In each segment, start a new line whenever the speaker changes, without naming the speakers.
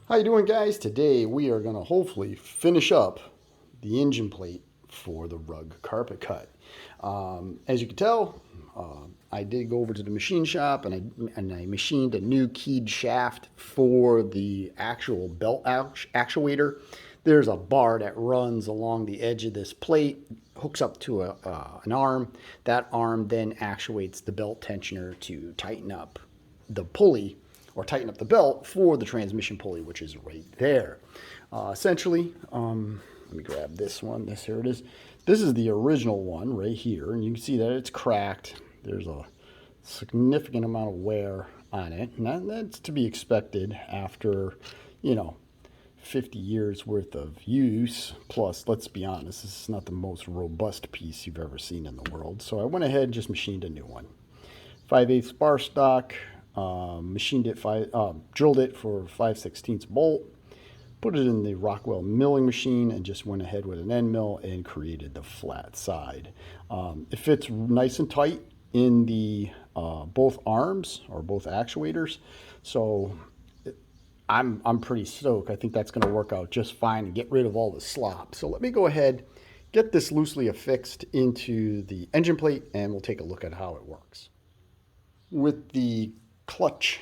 How you doing, guys? Today we are going to hopefully finish up the engine plate for the Rugg carpet cut. As you can tell, I did go over to the machine shop and I machined a new keyed shaft for the actual belt actuator. There's a bar that runs along the edge of this plate, hooks up to an arm. That arm then actuates the belt tensioner to tighten up the pulley or tighten up the belt for the transmission pulley, which is right there. Essentially, let me grab this one. Here it is. This is the original one right here, and you can see that it's cracked. There's a significant amount of wear on it, and that's to be expected after, 50 years worth of use. Plus, let's be honest, this is not the most robust piece you've ever seen in the world. So I went ahead and just machined a new one. 5/8 bar stock. Drilled it for 5/16 bolt, put it in the Rockwell milling machine, and just went ahead with an end mill and created the flat side. It fits nice and tight in the both arms or both actuators, so I'm pretty stoked. I think that's going to work out just fine and get rid of all the slop. So let me go ahead, get this loosely affixed into the engine plate, and we'll take a look at how it works. With the clutch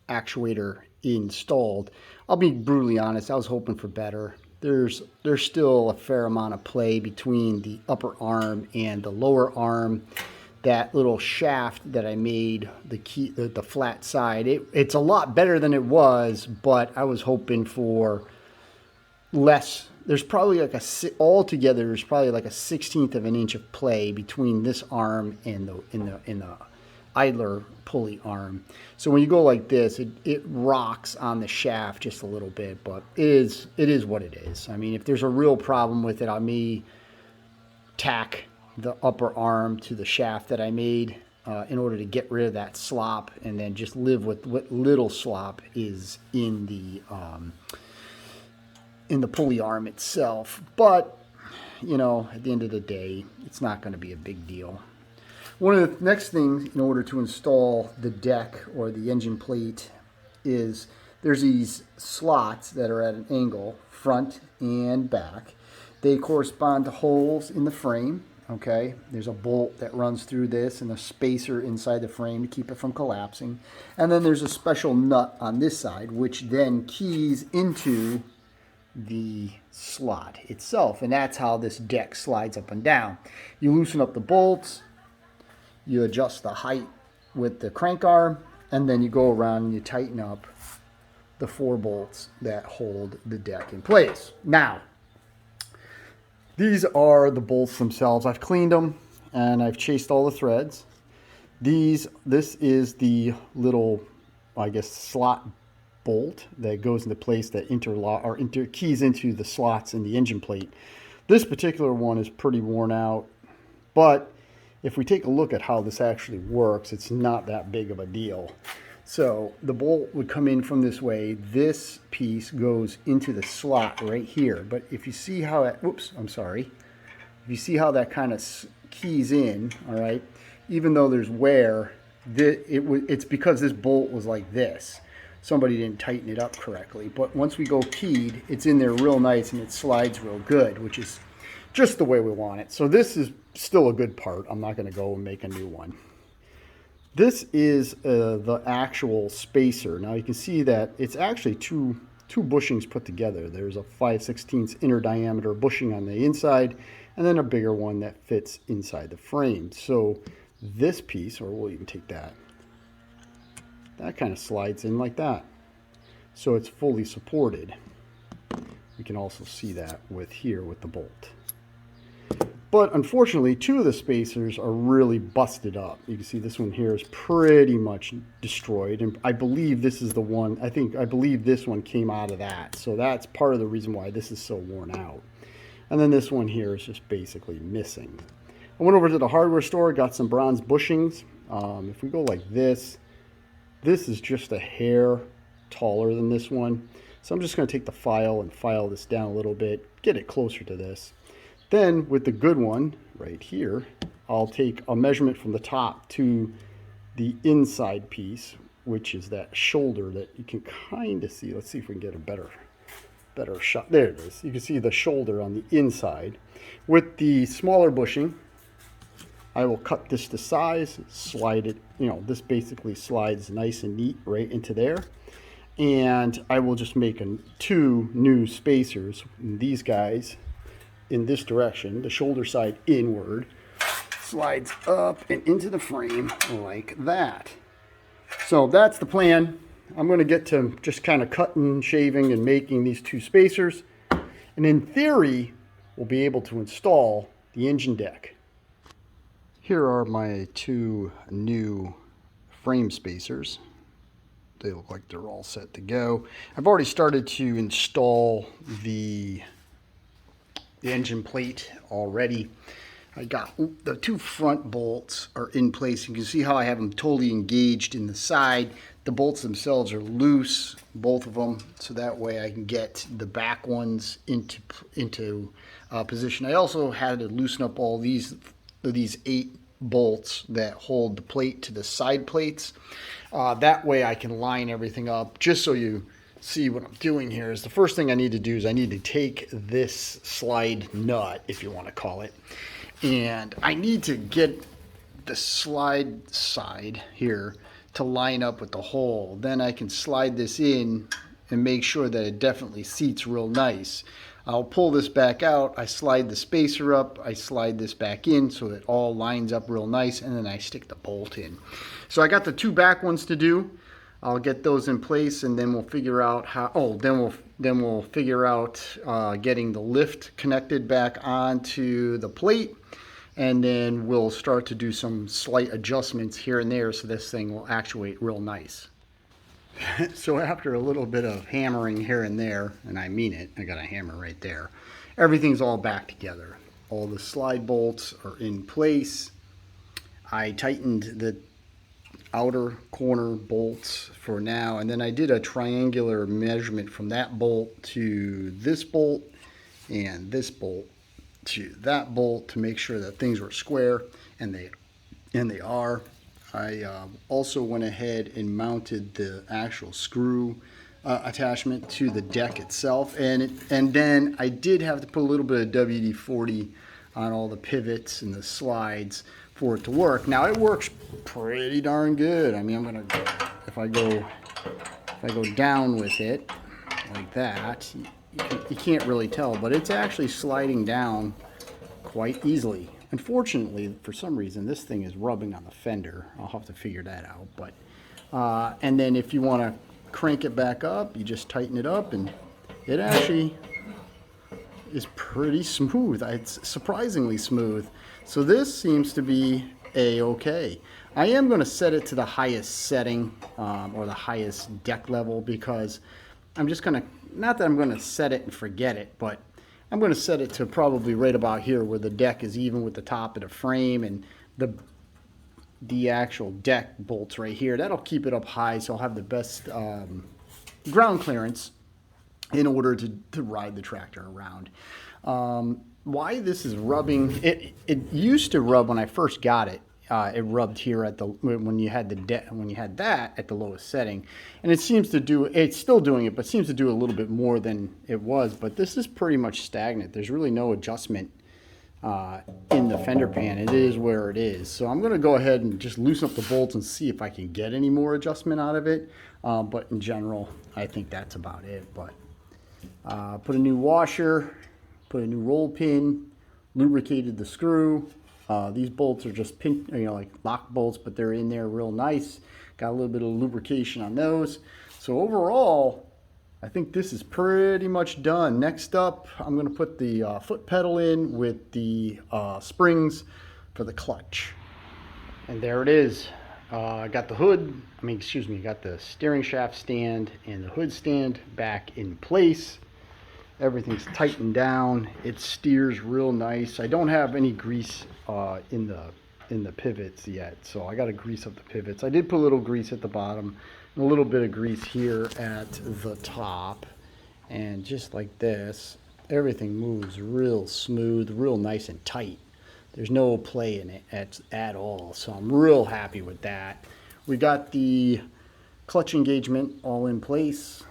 actuator installed, I'll be brutally honest, I was hoping for better. There's still a fair amount of play between the upper arm and the lower arm. That little shaft that I made, the flat side, it's a lot better than it was, but I was hoping for less. There's probably altogether there's probably like a 1/16 of an inch of play between this arm and the idler pulley arm. So when you go like this, it rocks on the shaft just a little bit, but it is what it is. I mean, if there's a real problem with it, I may tack the upper arm to the shaft that I made in order to get rid of that slop, and then just live with what little slop is in the pulley arm itself. But at the end of the day, it's not going to be a big deal. One of the next things in order to install the deck or the engine plate is there's these slots that are at an angle, front and back. They correspond to holes in the frame, okay? There's a bolt that runs through this and a spacer inside the frame to keep it from collapsing. And then there's a special nut on this side, which then keys into the slot itself. And that's how this deck slides up and down. You loosen up the bolts, you adjust the height with the crank arm, and then you go around and you tighten up the 4 bolts that hold the deck in place. Now, these are the bolts themselves. I've cleaned them and I've chased all the threads. This is the little, I guess, slot bolt that goes into place that keys into the slots in the engine plate. This particular one is pretty worn out, but if we take a look at how this actually works, it's not that big of a deal. So the bolt would come in from this way. This piece goes into the slot right here. But if you see how it, if you see how that kind of keys in, all right, even though there's wear, it's because this bolt was like this. Somebody didn't tighten it up correctly. But once we go keyed, it's in there real nice and it slides real good, which is just the way we want it. So this is still a good part. I'm not going to go and make a new one. This is the actual spacer. Now you can see that it's actually two bushings put together. There's a 5/16 inner diameter bushing on the inside, and then a bigger one that fits inside the frame. So this piece, or we'll even take that kind of slides in like that. So it's fully supported. We can also see that with the bolt. But unfortunately, 2 of the spacers are really busted up. You can see this one here is pretty much destroyed. And I believe this is the one, I believe this one came out of that. So that's part of the reason why this is so worn out. And then this one here is just basically missing. I went over to the hardware store, got some bronze bushings. If we go like this is just a hair taller than this one. So I'm just going to take the file and file this down a little bit, get it closer to this. Then with the good one right here, I'll take a measurement from the top to the inside piece, which is that shoulder that you can kind of see. Let's see if we can get a better shot. There it is. You can see the shoulder on the inside. With the smaller bushing, I will cut this to size, slide it, this basically slides nice and neat right into there. And I will just make 2 new spacers. These guys in this direction, the shoulder side inward, slides up and into the frame like that. So that's the plan. I'm going to get to just kind of cutting, shaving, and making these 2 spacers. And in theory, we'll be able to install the engine deck. Here are my 2 new frame spacers. They look like they're all set to go. I've already started to install the engine plate already. I got the 2 front bolts are in place. You can see how I have them totally engaged in the side. The bolts themselves are loose, both of them, so that way I can get the back ones into position. I also had to loosen up all these 8 bolts that hold the plate to the side plates. That way I can line everything up. Just so you see what I'm doing here is the first thing I need to do is I need to take this slide nut, if you want to call it, and I need to get the slide side here to line up with the hole. Then I can slide this in and make sure that it definitely seats real nice. I'll pull this back out, I slide the spacer up, I slide this back in so it all lines up real nice, and then I stick the bolt in. So I got the 2 back ones to do. I'll get those in place, and then we'll figure out how, then we'll figure out getting the lift connected back onto the plate, and then we'll start to do some slight adjustments here and there so this thing will actuate real nice. So after a little bit of hammering here and there, and I mean it, I got a hammer right there, everything's all back together. All the slide bolts are in place. I tightened the outer corner bolts for now, and then I did a triangular measurement from that bolt to this bolt and this bolt to that bolt to make sure that things were square, and they are. I also went ahead and mounted the actual screw attachment to the deck itself, and then I did have to put a little bit of WD-40 on all the pivots and the slides for it to work. Now it works pretty darn good. I mean, if I go down with it like that, you can't really tell, but it's actually sliding down quite easily. Unfortunately, for some reason, this thing is rubbing on the fender. I'll have to figure that out. But and then if you want to crank it back up, you just tighten it up, and it actually is pretty smooth. It's surprisingly smooth. So this seems to be a-okay. I am going to set it to the highest setting or the highest deck level, because I'm just going to, not that I'm going to set it and forget it, but I'm going to set it to probably right about here where the deck is even with the top of the frame, and the actual deck bolts right here. That'll keep it up high, so I'll have the best ground clearance in order to ride the tractor around. Why this is rubbing, it used to rub when I first got it. It rubbed here at the when you had that at the lowest setting, and it seems to do, it's still doing it, but seems to do a little bit more than it was. But this is pretty much stagnant. There's really no adjustment in the fender pan. It is where it is. So I'm going to go ahead and just loosen up the bolts and see if I can get any more adjustment out of it. But in general, I think that's about it. But put a new washer, put a new roll pin, lubricated the screw. These bolts are just like lock bolts, but they're in there real nice. Got a little bit of lubrication on those. So overall, I think this is pretty much done. Next up, I'm going to put the foot pedal in with the springs for the clutch. And there it is. I got the hood, got the steering shaft stand and the hood stand back in place. Everything's tightened down. It steers real nice. I don't have any grease in the pivots yet, so I got to grease up the pivots. I did put a little grease at the bottom and a little bit of grease here at the top, and just like this, everything moves real smooth, real nice and tight. There's no play in it at all, so I'm real happy with that. We got the Clutch engagement all in place,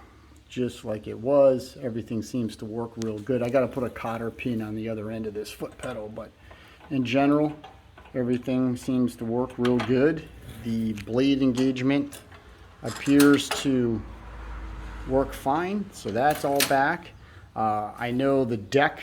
just like it was. Everything seems to work real good. I got to put a cotter pin on the other end of this foot pedal, but in general, everything seems to work real good. The blade engagement appears to work fine, so that's all back. I know the deck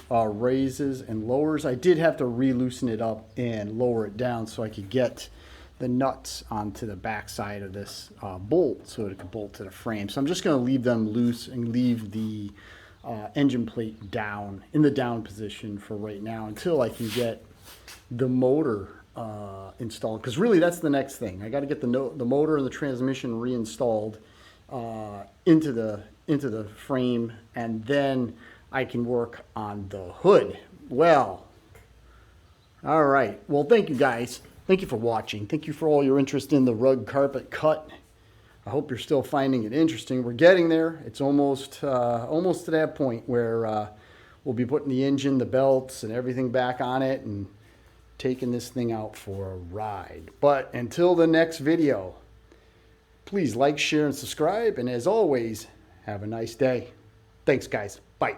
raises and lowers. I did have to re-loosen it up and lower it down so I could get the nuts onto the back side of this bolt so it could bolt to the frame. So I'm just going to leave them loose and leave the engine plate down, in the down position for right now, until I can get the motor installed. Because really that's the next thing. I got to get the motor and the transmission reinstalled into the frame, and then I can work on the hood. Well, all right. Well, thank you guys. Thank you for watching. Thank you for all your interest in the Rugg carpet cut. I hope you're still finding it interesting. We're getting there. It's almost to that point where we'll be putting the engine, the belts, and everything back on it and taking this thing out for a ride. But until the next video, please like, share, and subscribe. And as always, have a nice day. Thanks, guys. Bye.